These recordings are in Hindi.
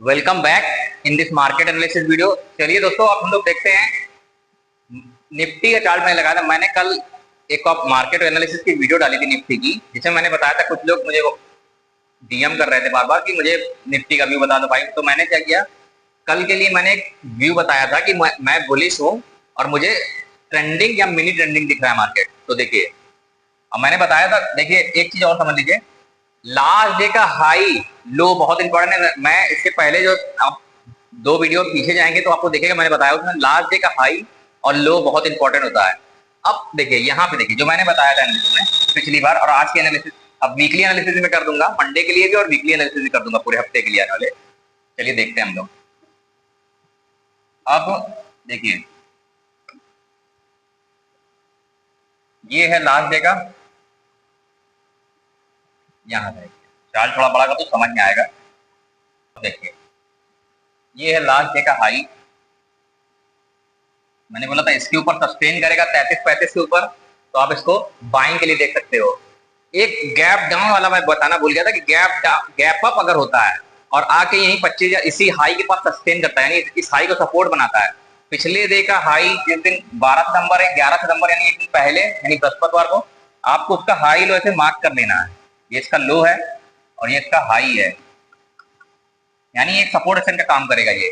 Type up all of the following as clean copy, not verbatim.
Welcome back in this market analysis video. चलिए दोस्तों, अब हम लोग देखते हैं निफ्टी का चार्ट मैंने लगाया था। मैंने कल एक मार्केट एनालिसिस की वीडियो डाली थी निफ्टी की, जिसमें मैंने बताया था, कुछ लोग मुझे डीएम कर रहे थे बार बार कि मुझे निफ्टी का व्यू बता दो भाई। तो मैंने क्या किया, कल के लिए मैंने एक व्यू बताया था कि मैं बुलिश हूँ और मुझे ट्रेंडिंग या मिनी ट्रेंडिंग दिख रहा है मार्केट। तो देखिए, अब मैंने बताया था, देखिए एक चीज और समझ लीजिए, लास्ट डे का हाई लो बहुत इंपॉर्टेंट है। मैं इसके पहले जो आप दो वीडियो पीछे जाएंगे तो आपको देखेगा, मैंने बताया उसमें लास्ट डे का हाई और लो बहुत इंपॉर्टेंट होता है। अब देखिए यहाँ पे, देखिए जो मैंने बताया था एनालिसिस में पिछली बार, और आज की एनालिसिस, अब वीकली एनालिसिस में कर दूंगा, मंडे के लिए भी और वीकली एनालिसिस भी कर दूंगा, पूरे हफ्ते के लिए आने वाले। चलिए देखते हैं हम लोग। अब देखिए, ये है लास्ट डे का, यहाँ से चार्ट थोड़ा बड़ा का तो समझ में आएगा। देखिए, ये है लास्ट डे का हाई। मैंने बोला था इसके ऊपर सस्टेन करेगा 33-35 के ऊपर, तो आप इसको बाइंग के लिए देख सकते हो। एक गैप डाउन वाला मैं बताना भूल गया था कि गैप अप अगर होता है और आके यही 25 इसी हाई के पास सस्टेन करता है, यानी इस हाई को सपोर्ट बनाता है। पिछले डे का हाई जिस दिन 12 सितंबर है, 11 सितंबर यानी एक दिन पहले, यानी बृहस्पतिवार को आपको उसका हाई लो ऐसे मार्क कर लेना है। ये इसका लो है और ये इसका हाई है, यानी एक सपोर्ट एक्शन का काम करेगा ये।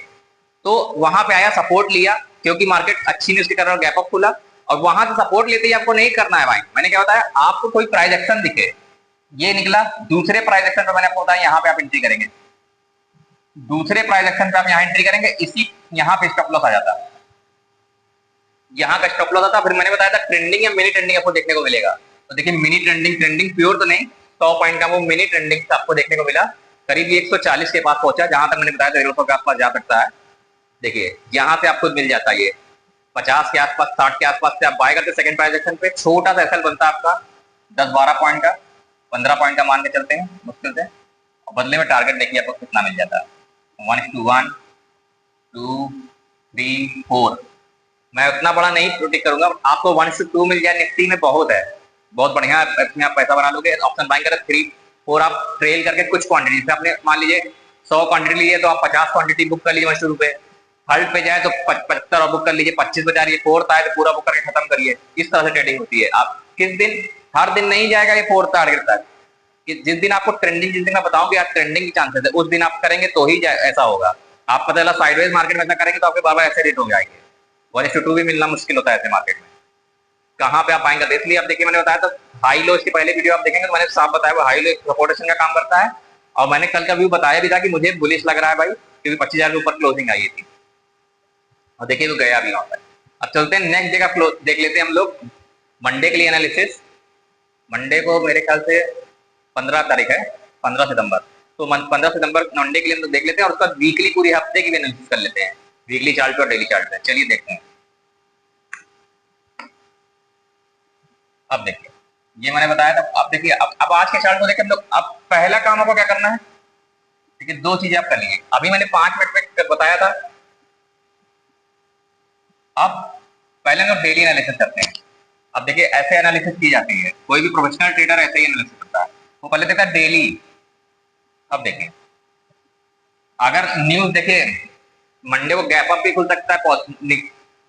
तो वहां पे आया, सपोर्ट लिया, क्योंकि मार्केट अच्छी नहीं उसके कारण गैप अप खुला, और वहां से सपोर्ट लेते ही आपको नहीं करना है भाई। मैंने क्या बताया आपको, कोई प्राइस एक्शन दिखे, ये निकला दूसरे प्राइस एक्शन पे, मैंने आपको बताया यहाँ पे आप एंट्री करेंगे, दूसरे प्राइस एक्शन पे आप यहाँ एंट्री करेंगे, इसी यहाँ पे स्टॉप लॉस आ जाता, यहाँ का स्टॉप लॉस आता। फिर मैंने बताया था ट्रेंडिंग या मिनी ट्रेंडिंग आपको देखने को मिलेगा। तो देखिए मिनी ट्रेंडिंग, ट्रेंडिंग प्योर तो नहीं, 100 पॉइंट का वो मिनी ट्रेंडिंग आपको देखने को मिला, करीब 140 के पास पहुंचा, जहां तक मैंने बताया था 150 के आसपास जा सकता है। देखिए यहाँ से आपको मिल जाता है ये 50 के आसपास, 60 के आसपास से आप बाय करते सेकंड प्राइस एक्शन पे, छोटा सा एसएल बनता है आपका 10-12 पॉइंट का, 15 पॉइंट का मान के चलते हैं मुश्किल से, और बदले में टारगेट देखिए आपको कितना मिल जाता है, 1:1, 2, 3, 4। मैं उतना बड़ा नहीं प्रोटेक्ट करूंगा, आपको 1:2 मिल जाए निफ्टी में बहुत है, बहुत बढ़िया, इसमें आप पैसा बना लोगे। ऑप्शन बाइंग करें 3-4, आप ट्रेल करके कुछ क्वांटिटी से आपने मान लीजिए 100 क्वांटिटी ली है, तो आप 50 क्वांटिटी बुक कर लीजिए 1:2 रुपए, हल्ट पे जाए तो 75 और बुक कर लीजिए, 25 बचा रही है, फोर्थ आए तो पूरा बुक करके खत्म करिए। इस तरह से ट्रेडिंग होती है। आप किस दिन, हर दिन नहीं जाएगा ये फोर्थ टारगेट तक, कि जिस दिन आपको ट्रेंडिंग, जिस दिन मैं बताऊंगी आज ट्रेंडिंग की चांसेस है, उस दिन आप करेंगे तो ही ऐसा होगा। आप पता चला साइडवेज मार्केट में ऐसा करेंगे तो आपके बार बार ऐसे रेट हो जाएंगे, 1:2 भी मिलना मुश्किल होता है ऐसे मार्केट में। कहाँ पे आप आएंगे देख लिया, आप देखिए मैंने बताया था हाई लो, इसके पहले वीडियो आप देखेंगे तो मैंने साफ बताया वो हाई लो सपोर्टेशन का काम करता है। और मैंने कल का व्यू बताया भी था कि मुझे बुलिश लग रहा है भाई, क्योंकि 25,000 के ऊपर क्लोजिंग आई थी, और देखिए वो गया भी वहां पर। अब चलते हैं नेक्स्ट डे का क्लोज देख लेते हैं हम लोग, मंडे के लिए एनालिसिस। मंडे को मेरे ख्याल से 15 तारीख है, 15 सितंबर, तो 15 सितंबर मंडे के लिए हम लोग देख लेते हैं, और उसका वीकली पूरी हफ्ते की भी एनालिसिस कर लेते हैं, वीकली चार्ट और डेली चार्ट पे। चलिए देखते हैं। अब देखिए, ये मैंने बताया था, अब देखिए, अब आज के चार्ट को देखिए हम लोग। अब पहला काम आपको क्या करना है, देखिए दो चीजें आप करिए, अभी मैंने 5 मिनट में बताया था। अब पहले हम लोग डेली एनालिसिस करते हैं। अब देखिए ऐसे एनालिसिस की जाती है, कोई भी प्रोफेशनल ट्रेडर ऐसे ही एनालिसिस करता है, वो पहले देखता है डेली। अब देखिए, अगर न्यूज देखिए, मंडे को गैप अप भी खुल सकता है,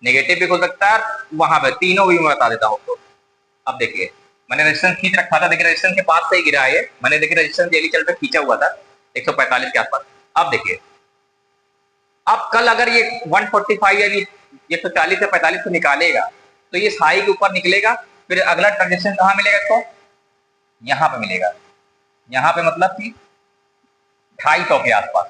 नेगेटिव भी खुल सकता है, वहां पे तीनों भी मैं बता देता हूँ आपको। अब देखिए, मैंने रेजिस्टेंस खींच रखा था, देखिए रेजिस्टेंस के पास से ही गिरा है ये, मैंने देखिए रेजिस्टेंस डेली चल पे खींचा हुआ था 145 के आसपास। अब देखिए, अब कल अगर ये 145 यानी 140 से 45 को निकालेगा, तो ये हाई के ऊपर निकलेगा, फिर अगला ट्रांजेक्शन कहाँ मिलेगा इसको, यहाँ पे मिलेगा। यहाँ पे मतलब कि 250 के आसपास,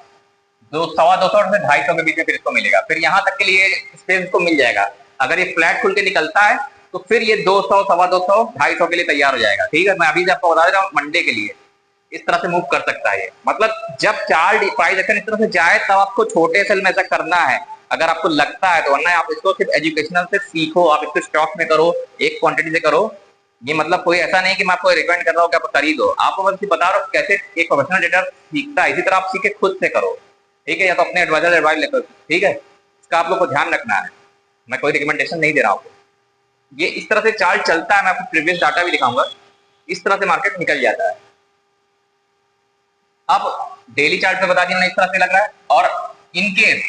200-250 से 250 के बीच में फिर इसको मिलेगा, फिर यहाँ तक के लिए स्पेस इसको मिल जाएगा। अगर ये फ्लैट खुल के निकलता है तो फिर ये 200, 250, 250 के लिए तैयार हो जाएगा। ठीक है, मैं अभी से आपको बता दे रहा हूँ, मंडे के लिए इस तरह से मूव कर सकता है ये। मतलब जब चार्ट प्राइस एक्शन इस तरह से जाए तब आपको छोटे सेल में ऐसा करना है, अगर आपको लगता है तो, वरना आप इसको सिर्फ एजुकेशनल से सीखो, आप इसको स्टॉक में करो, एक क्वांटिटी से करो। ये मतलब कोई ऐसा नहीं कि मैं आपको रिकमेंड कर रहा हूँ कि आप कर ही दो, आपको बस बता रहा हूँ कैसे एक प्रोफेशनल ट्रेडर सीखता है, इसी तरह आप सीखे खुद से करो। ठीक है, या तो अपने एडवाइजर एडवाइस लेकर। ठीक है, इसका आप लोग को ध्यान रखना है, मैं कोई रिकमेंडेशन नहीं दे रहा हूँ। ये इस तरह से चार्ट चलता है, मैं आपको प्रीवियस डाटा भी दिखाऊंगा, इस तरह से मार्केट निकल जाता है। अब डेली चार्ट पे बता दिया मैंने, इस तरह से लग रहा है। और इनकेस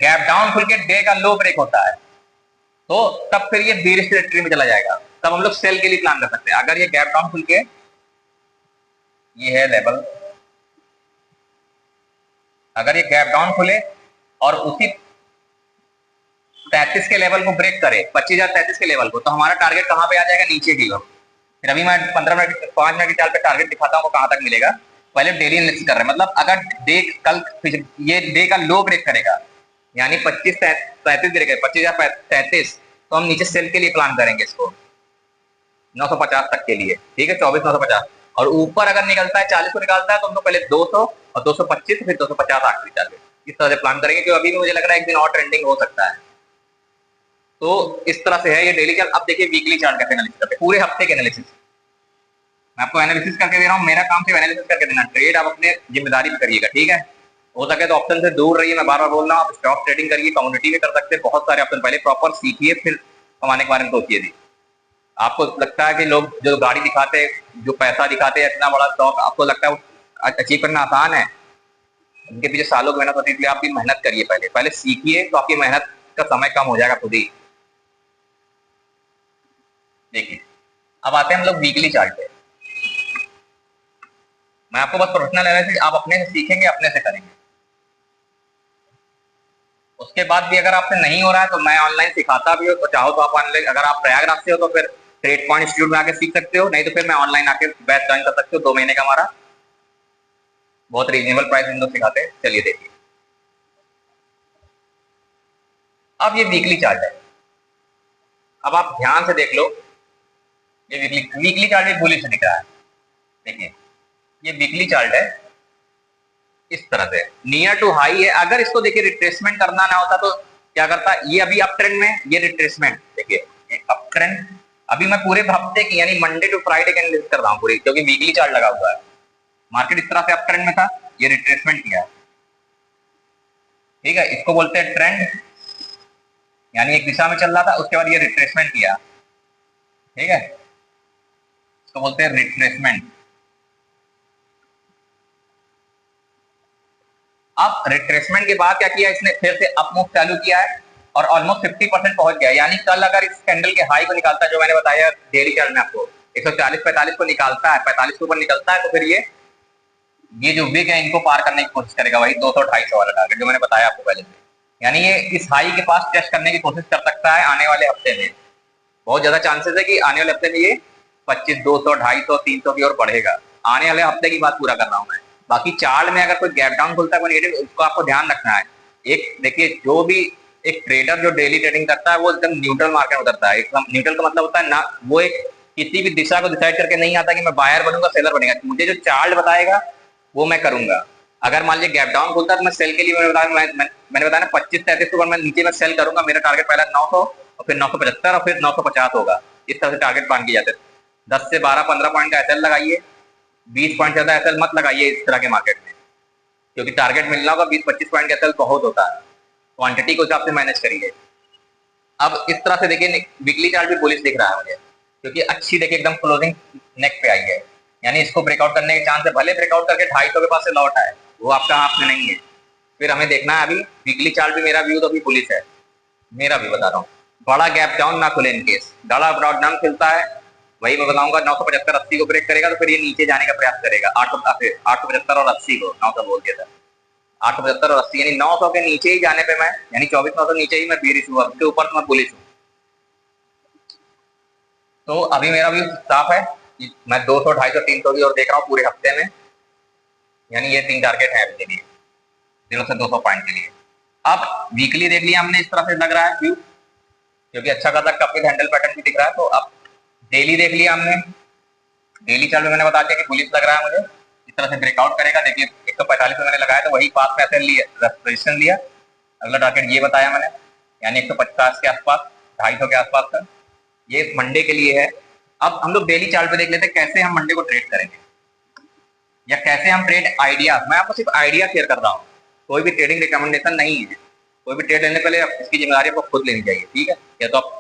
गैप डाउन खुल के डे का लो ब्रेक होता है तो तब फिर ये बेरिश टेरिटरी में चला जाएगा, तब हम लोग सेल के लिए प्लान कर सकते हैं। अगर ये गैप डाउन खुल के, ये है लेवल, अगर ये गैप डाउन खुले और उसी 33 के लेवल को ब्रेक करे, 25,033 के लेवल को, तो हमारा टारगेट कहां पे आ जाएगा, नीचे की ओर। फिर अभी मैं 5 मिनट की चाल पे टारगेट दिखाता हूँ कहां तक मिलेगा। पहले डेली एनालिसिस कर रहे हैं, मतलब अगर डे कल ये डे का लो ब्रेक करेगा, यानी 25,33 ब्रेक है, 25,033, तो हम नीचे सेल के लिए प्लान करेंगे इसको 950 तक के लिए, ठीक है, 24,950। और ऊपर अगर निकलता है 40 को निकालता है तो हम लोग पहले 200 और 225 फिर 250 आखिरी टारगेट, इस तरह से प्लान करेंगे। क्योंकि अभी भी मुझे लग रहा है एक दिन और ट्रेंडिंग हो सकता है। तो इस तरह से है ये डेली चार्ट। अब देखिए वीकली चार्ट कैसे एनालिसिस करते हैं, पूरे हफ्ते के एनालिसिस। मैं आपको एनालिसिस करके दे रहा हूँ, मेरा काम सिर्फ एनालिसिस करके देना, ट्रेड आप अपने जिम्मेदारी पे करिएगा, ठीक है। हो सके तो ऑप्शन से दूर रहिए, मैं बार बार बोल रहा हूँ। आप स्टॉक ट्रेडिंग करिए, कम्युनिटी में कर सकते हैं, बहुत सारे ऑप्शन, पहले प्रॉपर सीखिए फिर कमाने के बारे में सोचिए। दी आपको लगता है कि लोग जो गाड़ी दिखाते, जो पैसा दिखाते हैं, इतना बड़ा स्टॉक, आपको लगता है अचीव करना आसान है? उनके पीछे सालों की मेहनत होती है, इसलिए आप भी मेहनत करिए, पहले सीखिए, तो आपकी मेहनत का समय कम हो जाएगा खुद ही। देखिए अब आते हैं हम लोग वीकली चार्ट पे। मैं आपको बस प्रोफेशनल एनालिसिस आप अपने से सीखेंगे, अपने से करेंगे। उसके बाद भी अगर आपसे नहीं हो रहा है तो मैं ऑनलाइन सिखाता भी हूँ, तो चाहो तो आप ऑनलाइन, अगर आप प्रयागराज से हो तो फिर ट्रेड पॉइंट इंस्टीट्यूट में आके सीख सकते हो, नहीं तो फिर मैं ऑनलाइन आके बैच ज्वाइन कर सकते हो, 2 महीने का हमारा बहुत रीजनेबल प्राइस हम लोग सिखाते हैं। चलिए देखिए, अब ये वीकली चार्ट है। अब आप ध्यान से देख लो, ये वीकली चार्ट भी बुलिश दिख रहा है। देखिए ये वीकली चार्ट है, इस तरह से नियर टू हाई है। अगर इसको देखिए रिट्रेसमेंट करना ना होता तो क्या करता, ये अभी अप ट्रेंड में, ये रिट्रेसमेंट, देखिए अप ट्रेंड। अभी मैं पूरे हफ्ते की यानी मंडे टू फ्राइडे का एनालिसिस कर रहा हूँ पूरी, क्योंकि वीकली चार्ट लगा हुआ है। मार्केट इस तरह से अप ट्रेंड में था, ये रिट्रेसमेंट किया, ठीक है, इसको बोलते हैं ट्रेंड, यानी एक दिशा में चल रहा था, उसके बाद ये रिट्रेसमेंट किया, ठीक है, इसको बोलते हैं रिट्रेसमेंट। अब रिट्रेसमेंट के बाद क्या किया इसने, फिर से अप मूव चालू किया है और ऑलमोस्ट 50% पहुंच गया। यानी कल अगर इस कैंडल के हाई को निकालता है, जो मैंने बताया डेली चार्ट में आपको, 140-45 को निकालता है, 45 के ऊपर निकलता है, तो फिर ये जो विग है इनको पार करने की कोशिश करेगा, वही 200-250 वाला टारगेट जो मैंने बताया आपको पहले से। यानी ये इस हाई के पास टेस्ट करने की कोशिश कर सकता है आने वाले हफ्ते में। बहुत ज्यादा चांसेस है कि आने वाले हफ्ते में ये 25, 200, 250, 300 की ओर बढ़ेगा। आने वाले हफ्ते की बात पूरा कर रहा हूं मैं। बाकी चार्ट में अगर कोई गैप डाउन खुलता है, कोई नेगेटिव, उसको आपको ध्यान रखना है। एक देखिए, जो भी एक ट्रेडर जो डेली ट्रेडिंग करता है वो एकदम न्यूट्रल मार्केट में उतरता है। एकदम न्यूट्रल का मतलब होता है ना, वो एक किसी भी दिशा को डिसाइड करके नहीं आता कि मैं बायर बनूंगा सेलर बनेगा। मुझे जो चार्ट बताएगा वो मैं करूंगा। अगर मान लीजिए गैप डाउन खुलता है तो मैं सेल के लिए मैंने बताया ना 25-33 को मैं नीचे में सेल करूंगा। मेरा टारगेट पहला 900 और फिर 975 और फिर 950 होगा। इस तरह से टारगेट बांध किए जाते हैं। 10 से 12-15 पॉइंट का एसएल लगाइए, 20 पॉइंट ज्यादा एसएल मत लगाइए इस तरह के मार्केट में, क्योंकि टारगेट मिलना होगा। 20-25 पॉइंट का एसएल बहुत होता है, क्वांटिटी के हिसाब से मैनेज करिए। अब इस तरह से देखिए वीकली चार्ट भी बुलिश दिख रहा है मुझे, क्योंकि अच्छी देखिए एकदम क्लोजिंग नेक पे आई है, यानी इसको ब्रेकआउट करने के चांस है। भले ब्रेकआउट करके 250 के पास से लौट आए, वो आपका हाथ में नहीं है। फिर हमें देखना है, अभी वीकली चार्ट भी मेरा व्यू तो अभी बुलिश है, मेरा भी बता रहा हूँ। बड़ा गैप डाउन ना खुले, इनकेस बड़ा डाउन खुलता है, वही मैं बताऊंगा 975-80 को ब्रेक करेगा तो फिर ये नीचे जाने का प्रयास करेगा। 875 और 80 को 900 बोल दिया था, 875 और 80 यानी 900 के नीचे ही जाने पे मैं, यानी 24,900 नीचे ही मैं बेरिश हूँ। उसके ऊपर तो मैं बुलिश हूँ। तो अभी मेरा व्यू साफ है, मैं 200, 250, 300 की ओर देख रहा हूँ पूरे हफ्ते में। यानी ये 3 टारगेट है अभी के लिए, 0 से 200 पॉइंट के लिए। अब वीकली देख लिया हमने, इस तरह से लग रहा है व्यू, क्योंकि अच्छा खासा कपिल हैंडल पैटर्न भी दिख रहा है। तो अब डेली देख लिया हमने, डेली चार्ट में मैंने बता दिया कि बुलिश लग रहा है मुझे। इस तरह से ब्रेकआउट करेगा। देखिए 145 में मैंने लगाया तो वही पास में एसएल लिया, रेजिस्टेंस लिया। अगला टारगेट ये बताया मैंने, यानी 150 के आसपास, 250 के आसपास का, ये मंडे के लिए है। अब हम लोग डेली चार्ट पे देख लेते हैं कैसे हम मंडे को ट्रेड करेंगे, या कैसे हम ट्रेड आइडिया, मैं आपको सिर्फ आइडिया शेयर कर रहा हूँ, कोई भी ट्रेडिंग रिकमेंडेशन नहीं है। कोई भी ट्रेड लेने पहले इसकी जिम्मेदारी आपको खुद लेनी चाहिए, ठीक है। या तो आप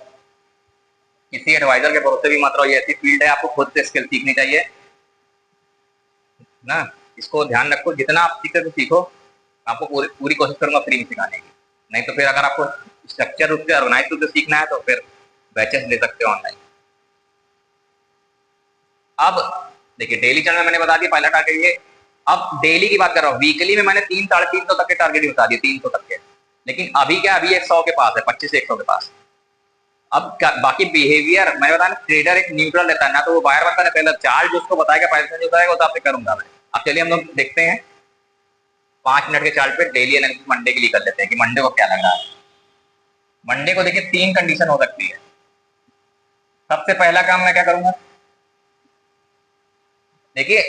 किसी एडवाइजर के भरोसे भी मत रहो, ये ऐसी फील्ड है, आपको खुद से स्किल सीखनी चाहिए ना। इसको ध्यान रखो, जितना आप सीख सकते सीखो। आपको पूरी पूरी कोशिश करूंगा फ्री में सिखाने की। नहीं तो फिर अगर आपको स्ट्रक्चर रूप से, ऑर्गेनाइज रूप से सीखना है तो फिर बैचेस ले सकते हो ऑनलाइन। अब देखिए डेली चैनल मैंने बता दिया पहला टारगेट ये। अब डेली की बात कर रहा हूँ, वीकली में मैंने 300-350 तक के टारगेट ही बता दिए, 300 तक के। लेकिन अभी क्या, अभी 100 के पास है, 25 से 100 के पास। अब बाकी बिहेवियर मैंने बताया, ट्रेडर एक न्यूट्रल रहता है ना, तो वो बायर बनता है पहले चार्ट जो उसको बताएगा, पैसा जो बताएगा वो तो आपसे करूंगा मैं। अब चलिए हम लोग देखते हैं 5 मिनट के चार्ट पे डेली एनालिसिस मंडे के लिए कर लेते हैं कि मंडे को क्या लग रहा है। मंडे को देखिए 3 कंडीशन हो सकती है। सबसे पहला काम मैं क्या करूंगा, देखिए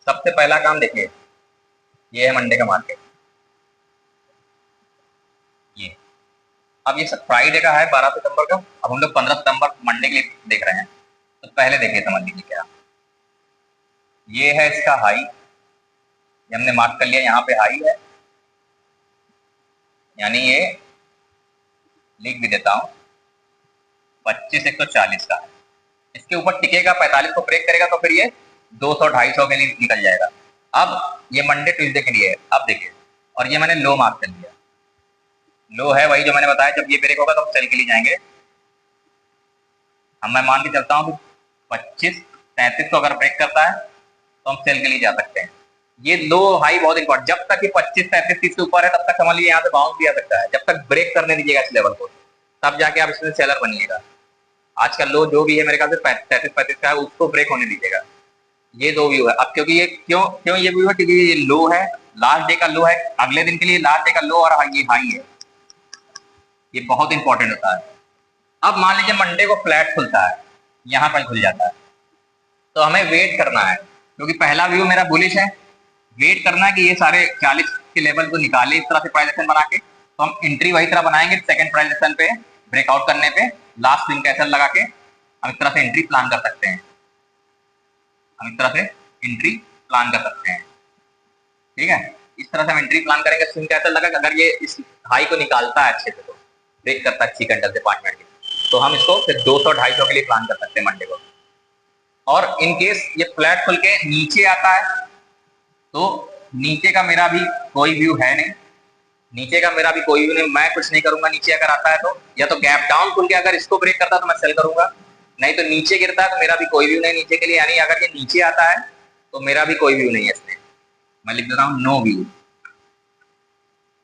सबसे पहला काम देखिए, ये है मंडे का मार्केट, ये अब ये फ्राइडे का है 12 सितंबर का। अब हम लोग 15 सितंबर मंडे के लिए देख रहे हैं। तो पहले देखिए समझ लीजिए क्या, ये है इसका हाई, ये हमने मार्क कर लिया, यहाँ पे हाई है, यानी ये लिख भी देता हूं 25,140 का है। इसके ऊपर टिकेगा, 45 को ब्रेक करेगा तो फिर ये 200-250 के लिए निकल जाएगा। अब ये मंडे ट्यूसडे के लिए है। अब देखिए, और ये मैंने लो मार्क कर लिया, लो है वही जो मैंने बताया, जब ये ब्रेक होगा तो हम सेल के लिए जाएंगे। अब मैं मान के चलता हूँ कि 25-33 को अगर ब्रेक करता है तो हम सेल के लिए जा सकते हैं। ये लो हाई बहुत इंपॉर्टेंट, जब तक ये 25-33 के ऊपर है तब तक समझ लीजिए यहाँ से बाउंस भी आ सकता है। जब तक ब्रेक करने दीजिएगा इस लेवल को, तब जाके आप इसमें सेलर बनिएगा। आज का लो जो भी है मेरे ख्याल से 33-35 का है, उसको ब्रेक होने दीजिएगा। ये दो व्यू है। अब क्योंकि ये क्यों क्यों ये व्यू है, क्योंकि ये लो है, लास्ट डे का लो है, अगले दिन के लिए लास्ट डे का लो और ये हाई है, ये बहुत इंपॉर्टेंट होता है। अब मान लीजिए मंडे को फ्लैट खुलता है, यहाँ पर खुल जाता है, तो हमें वेट करना है, क्योंकि पहला व्यू मेरा बुलिश है। वेट करना है कि ये सारे 40 के लेवल को निकाले इस तरह से प्राइस एक्शन बना के, तो हम एंट्री वही तरह बनाएंगे सेकंड प्राइस एक्शन पे ब्रेकआउट करने पे, लास्ट स्विंग कैसल लगा के हम इस तरह से एंट्री प्लान कर सकते हैं। हम इस तरह से एंट्री प्लान कर सकते हैं, ठीक है। इस तरह से हम एंट्री प्लान करेंगे, स्विंग कैसल लगा, अगर ये इस हाई को निकालता है अच्छे से, तो ब्रेक करता है अच्छी कैंडल से 5 मिनट की, तो हम इसको फिर 200-250 के लिए प्लान कर सकते हैं मंडे को। और इन केस ये फ्लैट खुल के नीचे आता है, तो नीचे का मेरा भी कोई व्यू है नहीं, नीचे का मेरा भी कोई व्यू नहीं, मैं कुछ नहीं करूंगा। नीचे अगर आता है तो या तो गैप डाउन खुल के अगर इसको ब्रेक करता है तो मैं सेल करूंगा, नहीं तो नीचे गिरता है तो मेरा भी कोई व्यू नहीं नीचे के लिए, यानी अगर ये नीचे आता है तो मेरा भी कोई व्यू नहीं है इसमें। मैं लिख देता हूँ नो व्यू।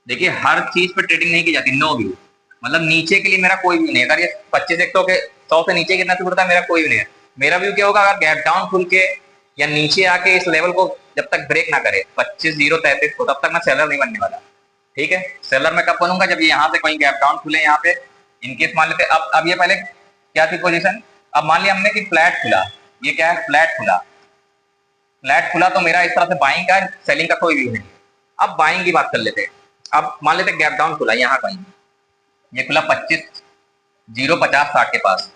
देखिए हर चीज पे ट्रेडिंग नहीं की जाती, नो व्यू मतलब नीचे के लिए मेरा कोई व्यू नहीं। अगर ये 25-100 के 100 से नीचे गिरना शुरू करता है, मेरा कोई व्यू नहीं है। मेरा व्यू क्या होगा, अगर गैप डाउन खुल के या नीचे आके इस लेवल को जब तक ब्रेक ना करे 25,033 को, तब तक मैं सेलर नहीं बनने वाला, ठीक है। सेलर मैं कब बनूंगा, जब यहाँ से कोई गैप डाउन खुले यहाँ पे, इनकेस मान लेते अब ये पहले क्या थी पोजीशन, अब मान लिया हमने कि फ्लैट खुला, ये क्या है फ्लैट खुला, फ्लैट खुला तो मेरा इस तरह से बाइंग का सेलिंग का कोई व्यू नहीं। अब बाइंग की बात कर लेते हैं। अब मान लेते गैप डाउन खुला यहाँ कहीं, ये खुला 25,050-60 के पास,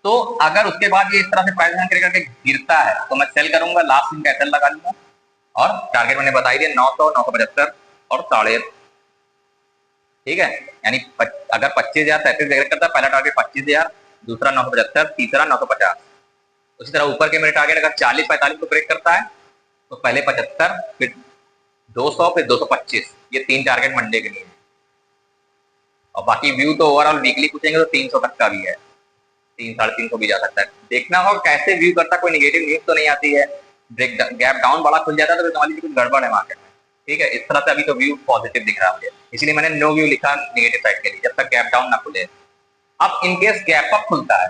तो अगर उसके बाद ये इस तरह से प्राइस एंट्री करके गिरता है तो मैं सेल करूंगा, लास्ट स्विंग कैंडल लगा लूंगा, और टारगेट मैंने बता ही दिया 900, 975 और 8.5, ठीक है। यानी अगर 25,033 ब्रेक करता है, पहला टारगेट 25,000, दूसरा 975, तीसरा 950। उसी तरह ऊपर के मेरे टारगेट अगर 40-45 को ब्रेक करता है तो पहले 75, फिर 200, फिर 225, ये 3 टारगेट मंडे के लिए। और बाकी व्यू तो ओवरऑल वीकली पूछेंगे तो 300 तक का भी है, 300-350 भी जा सकता है। देखना होगा कैसे व्यू करता, कोई नेगेटिव न्यूज तो नहीं आती है, ब्रेक गैप डाउन बड़ा खुल जाता है तो मान लीजिए कुछ गड़बड़ है मार्केट में, ठीक है। इस तरह से अभी तो व्यू पॉजिटिव दिख रहा है मुझे, इसलिए मैंने नो व्यू लिखा नेगेटिव साइड के लिए, जब तक गैप डाउन ना खुले। अब इनकेस गैप अप खुलता है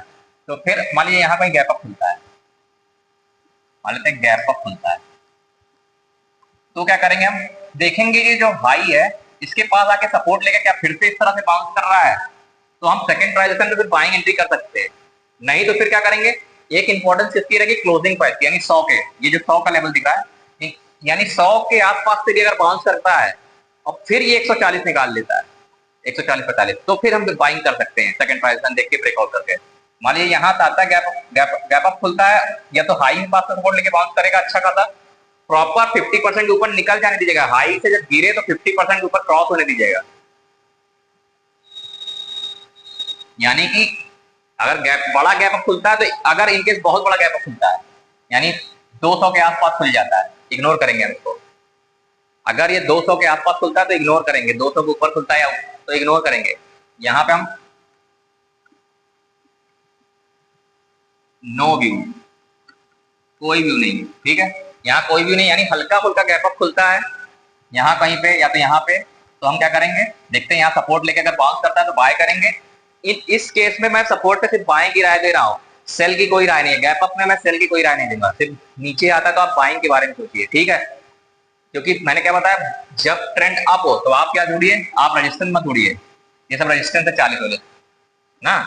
तो फिर मान लीजिए यहाँ कहीं गैप अप खुलता है, मान लेते हैं गैप अप खुलता है, तो क्या करेंगे हम, देखेंगे ये जो हाई है इसके पास आके सपोर्ट लेके क्या फिर से इस तरह से बाउंस कर रहा है, तो हम सेकंड ट्रांजैक्शन में फिर बाइंग एंट्री कर सकते हैं। नहीं तो फिर क्या करेंगे, एक इंपॉर्टेंस इसकी रहेगी क्लोजिंग प्राइस, यानी 100 के, ये जो 100 का लेवल दिख रहा है, यानी 100 के आसपास से भी अगर बाउंस करता है और फिर ये 140 निकाल लेता है, 140-45, तो फिर हम बाइंग कर सकते हैं सेकंड ट्रांजैक्शन देख के ब्रेकआउट करके। मान लीजिए यहाँ से आता है गैप अप खुलता है, या तो हाई में पास से सपोर्ट लेके बाउंस करेगा अच्छा खासा, प्रॉपर 50% ऊपर निकल जाने दीजिएगा, हाई से जब गिरे तो 50% ऊपर क्रॉस होने दीजिएगा। यानी कि अगर बड़ा गैप अप खुलता है, तो अगर इनकेस बहुत बड़ा गैप अप खुलता है, यानी 200 के आसपास खुल जाता है, इग्नोर करेंगे हम इसको। अगर ये 200 के आसपास खुलता है तो इग्नोर करेंगे, 200 के ऊपर खुलता है तो इग्नोर करेंगे। यहाँ पे हम नो व्यू, कोई व्यू नहीं, ठीक है, यहाँ कोई व्यू नहीं, यानी हल्का फुल्का गैप अप खुलता है यहाँ कहीं पे या तो यहाँ पे, तो हम क्या करेंगे, देखते हैं यहाँ सपोर्ट लेके अगर बाउंस करता है तो बाय करेंगे। इस केस में मैं सपोर्ट पे सिर्फ बाइंग की राय दे रहा हूँ, सेल की कोई राय नहीं है। गैप अप में मैं सेल की कोई राय नहीं दूंगा, सिर्फ नीचे आता तो आप बाइंग के बारे में सोचिए, ठीक है। क्योंकि मैंने क्या बताया, जब ट्रेंड अप हो तो आप क्या ढूंढिए, आप रजिस्टेंस मत ढूंढिए, ये सब रजिस्टेंस है 40 वाले ना।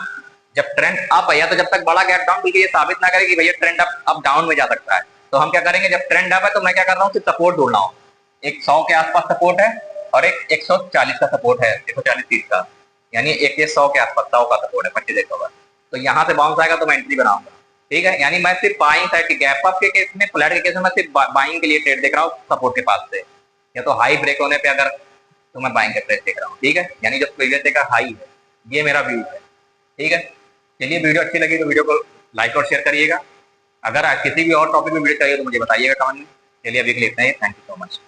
जब ट्रेंड अप है, या तो जब तक बड़ा गैप डाउन ये साबित ना करे कि भैया ट्रेंड अप डाउन में जा सकता है, तो हम क्या करेंगे, जब ट्रेंड अप है तो मैं क्या कर रहा हूँ, सिर्फ सपोर्ट ढूंढ रहा हूँ। एक 100 के आसपास सपोर्ट है और एक 140 का सपोर्ट है, 140 30 का, यानी एक ये 100 के आसपास 100 का सपोर्ट है 25 का। तो यहाँ से बाउंस आएगा तो मैं एंट्री बनाऊंगा, ठीक है। यानी मैं सिर्फ बाइंग साइड के गैप अप के केस में, फ्लैट के केस में मैं सिर्फ बाइंग के लिए ट्रेड देख रहा हूँ सपोर्ट के पास से, या तो हाई ब्रेक होने पे अगर तो मैं बाइंग का ट्रेड देख रहा हूँ, ठीक है। यानी जो प्रीवियस डे का हाई है, ये मेरा व्यू है, ठीक है। चलिए, वीडियो अच्छी लगी तो वीडियो को लाइक और शेयर करिएगा। अगर किसी भी और टॉपिक में वीडियो चाहिए तो मुझे बताइएगा कमेंट में। चलिए अभी के लिए इतना ही, थैंक यू सो मच।